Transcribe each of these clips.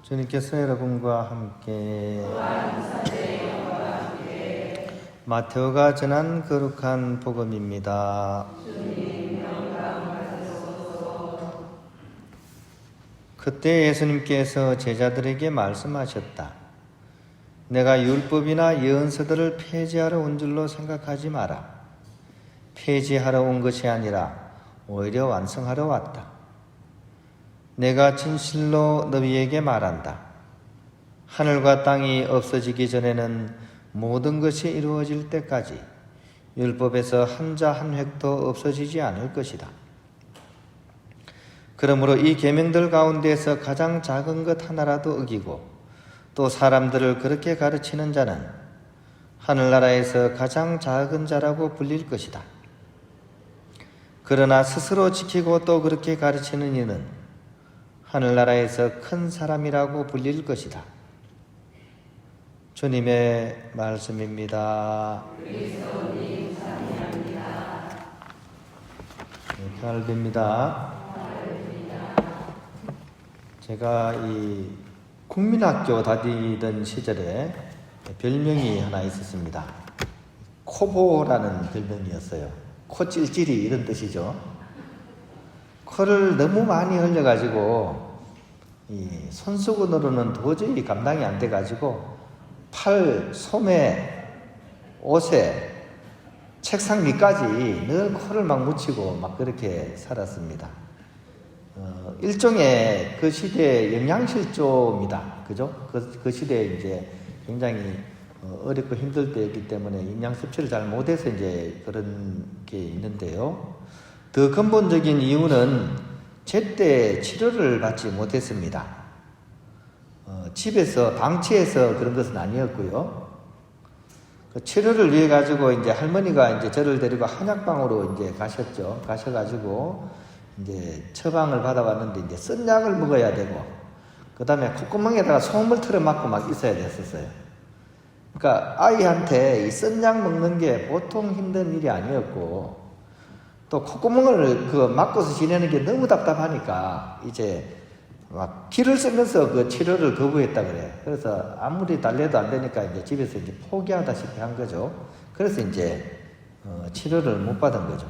주님께서 여러분과 함께 마테오가 전한 거룩한 복음입니다. 그때 예수님께서 제자들에게 말씀하셨다. 내가 율법이나 예언서들을 폐지하러 온 줄로 생각하지 마라. 폐지하러 온 것이 아니라 오히려 완성하러 왔다. 내가 진실로 너희에게 말한다. 하늘과 땅이 없어지기 전에는 모든 것이 이루어질 때까지 율법에서 한자 한 획도 없어지지 않을 것이다. 그러므로 이 계명들 가운데서 가장 작은 것 하나라도 어기고 또 사람들을 그렇게 가르치는 자는 하늘나라에서 가장 작은 자라고 불릴 것이다. 그러나 스스로 지키고 또 그렇게 가르치는 이는 하늘나라에서 큰 사람이라고 불릴 것이다. 주님의 말씀입니다. 평안을 빕니다. 제가 이 국민학교 다니던 시절에 별명이 하나 있었습니다. 코보라는 별명이었어요. 코 찔찔이 이런 뜻이죠. 코를 너무 많이 흘려가지고 이 손수건으로는 도저히 감당이 안 돼가지고 팔, 소매, 옷에 책상 밑까지 늘 코를 막 묻히고 막 그렇게 살았습니다. 일종의 그 시대의 영양실조입니다. 그죠? 그 시대에 이제 굉장히 어렵고 힘들 때였기 때문에 영양 섭취를 잘 못해서 이제 그런 게 있는데요. 더 근본적인 이유는 제때 치료를 받지 못했습니다. 집에서 방치해서 그런 것은 아니었고요. 그 치료를 위해 가지고 이제 할머니가 이제 저를 데리고 한약방으로 이제 가셔가지고 이제 처방을 받아왔는데 이제 쓴 약을 먹어야 되고, 그 다음에 콧구멍에다가 소음을 틀어 맞고 막 있어야 됐었어요. 그러니까 아이한테 이 쓴 약 먹는 게 보통 힘든 일이 아니었고, 또 콧구멍을 막고서 지내는 게 너무 답답하니까 이제 막 기를 쓰면서 그 치료를 거부했다 그래. 그래서 아무리 달래도 안 되니까 이제 집에서 이제 포기하다시피 한 거죠. 그래서 이제 치료를 못 받은 거죠.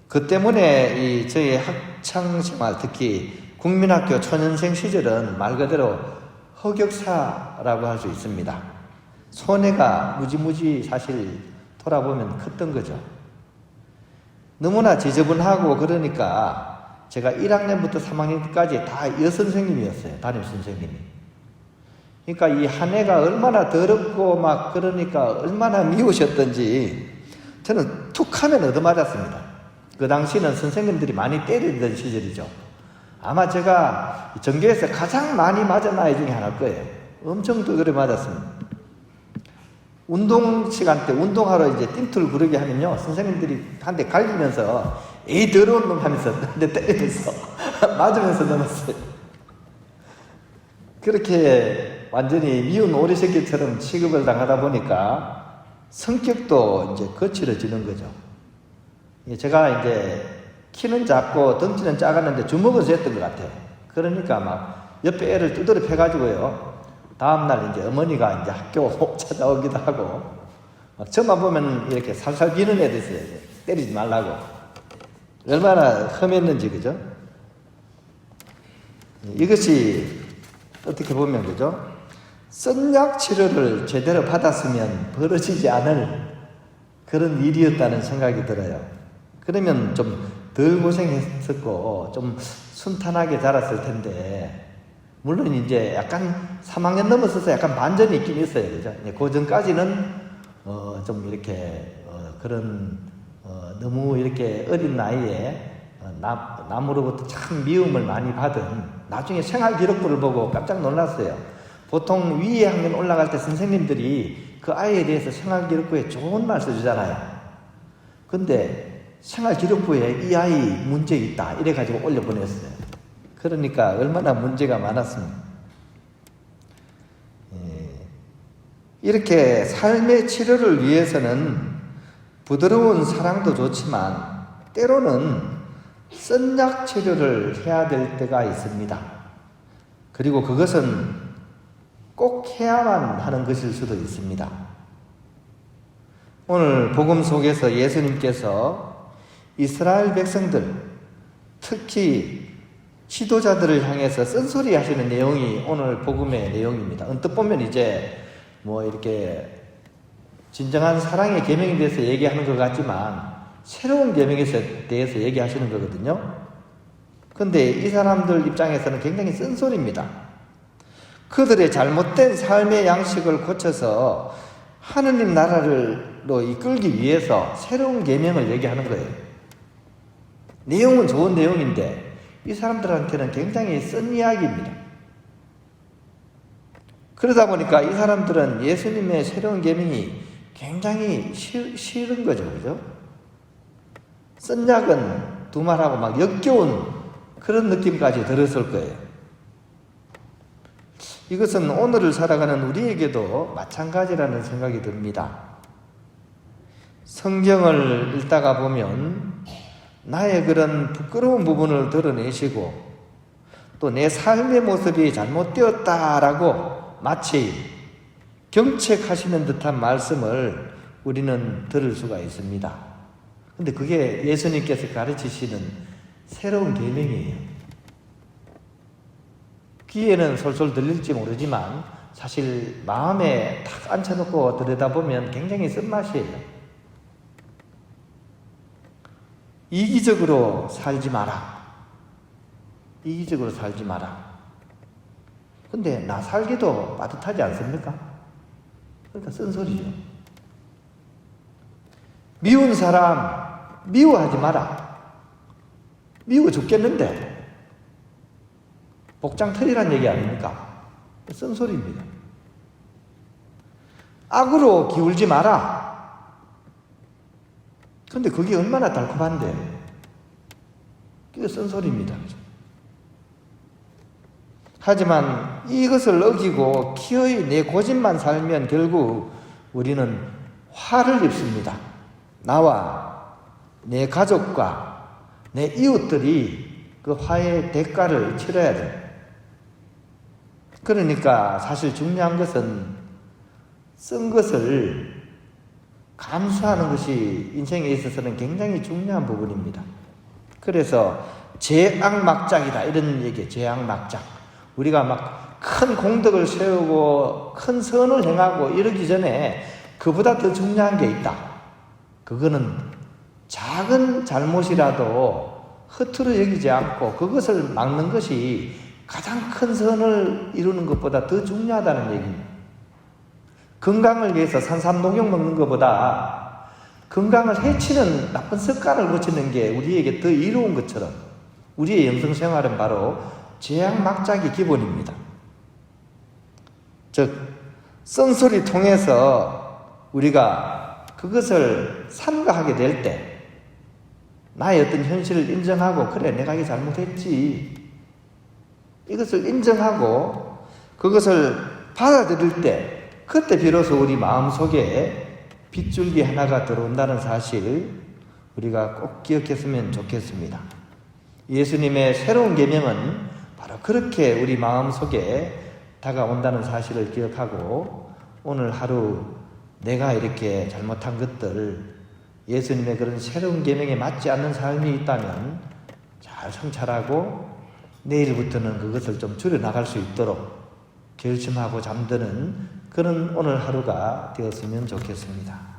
그 때문에 저희 학창생활, 특히 국민학교 초년생 시절은 말 그대로 흑역사라고 할 수 있습니다. 손해가 무지무지 사실 돌아보면 컸던 거죠. 너무나 지저분하고 그러니까 제가 1학년부터 3학년까지 다 여선생님이었어요. 담임선생님이. 그러니까 이 한 해가 얼마나 더럽고 막 그러니까 얼마나 미우셨던지 저는 툭 하면 얻어맞았습니다. 그 당시는 선생님들이 많이 때리던 시절이죠. 아마 제가 전교에서 가장 많이 맞은 아이 중에 하나일 거예요. 엄청 두드려 맞았습니다. 운동 시간 때 운동하러 이제 띵틀 구르게 하면요, 선생님들이 한 대 갈리면서 에이 더러운 놈 하면서 한 대 때리면서 맞으면서 넘었어요. 그렇게 완전히 미운 오리 새끼처럼 취급을 당하다 보니까 성격도 이제 거칠어지는 거죠. 제가 이제 키는 작고 덩치는 작았는데 주먹을 쥐었던 것 같아요. 그러니까 막 옆에 애를 두드려 패가지고요, 다음날 이제 어머니가 이제 학교 찾아오기도 하고, 막 저만 보면 이렇게 살살 비는 애도 있어요. 때리지 말라고. 얼마나 험했는지, 그죠? 이것이 어떻게 보면, 그죠? 쓴약 치료를 제대로 받았으면 벌어지지 않을 그런 일이었다는 생각이 들어요. 그러면 좀 덜 고생했었고 좀 순탄하게 자랐을 텐데, 물론 이제 약간 3학년 넘어서서 약간 반전이 있긴 있어요. 그죠? 그 전까지는 좀 이렇게 그런 너무 이렇게 어린 나이에 남으로부터 참 미움을 많이 받은, 나중에 생활 기록부를 보고 깜짝 놀랐어요. 보통 위에 학년 올라갈 때 선생님들이 그 아이에 대해서 생활 기록부에 좋은 말 써주잖아요. 근데 생활 기록부에 이 아이 문제 있다 이래가지고 올려보냈어요. 그러니까 얼마나 문제가 많았습니다. 이렇게 삶의 치료를 위해서는 부드러운 사랑도 좋지만 때로는 쓴약 치료를 해야 될 때가 있습니다. 그리고 그것은 꼭 해야만 하는 것일 수도 있습니다. 오늘 복음 속에서 예수님께서 이스라엘 백성들, 특히 지도자들을 향해서 쓴소리 하시는 내용이 오늘 복음의 내용입니다. 언뜻 보면 이제 이렇게 진정한 사랑의 계명에 대해서 얘기하는 것 같지만 새로운 계명에 대해서 얘기하시는 거거든요. 근데 이 사람들 입장에서는 굉장히 쓴소리입니다. 그들의 잘못된 삶의 양식을 고쳐서 하느님 나라로 이끌기 위해서 새로운 계명을 얘기하는 거예요. 내용은 좋은 내용인데 이 사람들한테는 굉장히 쓴 이야기입니다. 그러다 보니까 이 사람들은 예수님의 새로운 계명이 굉장히 싫은 거죠. 그죠? 쓴 약은 두말하고 막 역겨운 그런 느낌까지 들었을 거예요. 이것은 오늘을 살아가는 우리에게도 마찬가지라는 생각이 듭니다. 성경을 읽다가 보면 나의 그런 부끄러운 부분을 드러내시고 또 내 삶의 모습이 잘못되었다라고 마치 경책하시는 듯한 말씀을 우리는 들을 수가 있습니다. 근데 그게 예수님께서 가르치시는 새로운 계명이에요. 귀에는 솔솔 들릴지 모르지만 사실 마음에 탁 앉혀놓고 들여다보면 굉장히 쓴맛이에요. 이기적으로 살지 마라. 이기적으로 살지 마라. 근데 나 살기도 빠듯하지 않습니까? 그러니까 쓴소리죠. 미운 사람 미워하지 마라. 미워 죽겠는데 복장 틀리란 얘기 아닙니까? 쓴소리입니다. 악으로 기울지 마라. 근데 그게 얼마나 달콤한데 그게 쓴소리입니다. 하지만 이것을 어기고 기어이 내 고집만 살면 결국 우리는 화를 입습니다. 나와 내 가족과 내 이웃들이 그 화의 대가를 치러야 돼. 그러니까 사실 중요한 것은 쓴 것을 감수하는 것이 인생에 있어서는 굉장히 중요한 부분입니다. 그래서 제악막작이다 이런 얘기예요. 제악막작. 우리가 막 큰 공덕을 세우고 큰 선을 행하고 이러기 전에 그보다 더 중요한 게 있다. 그거는 작은 잘못이라도 허투루 여기지 않고 그것을 막는 것이 가장 큰 선을 이루는 것보다 더 중요하다는 얘기입니다. 건강을 위해서 산삼녹용 먹는 것보다 건강을 해치는 나쁜 습관을 고치는 게 우리에게 더 이로운 것처럼 우리의 영성생활은 바로 제약막작이 기본입니다. 즉 쓴소리 통해서 우리가 그것을 삼가하게 될 때 나의 어떤 현실을 인정하고 그래 내가 이게 잘못했지 이것을 인정하고 그것을 받아들일 때 그때 비로소 우리 마음속에 빗줄기 하나가 들어온다는 사실 우리가 꼭 기억했으면 좋겠습니다. 예수님의 새로운 계명은 바로 그렇게 우리 마음속에 다가온다는 사실을 기억하고 오늘 하루 내가 이렇게 잘못한 것들 예수님의 그런 새로운 계명에 맞지 않는 삶이 있다면 잘 성찰하고 내일부터는 그것을 좀 줄여나갈 수 있도록 결심하고 잠드는 그런 오늘 하루가 되었으면 좋겠습니다.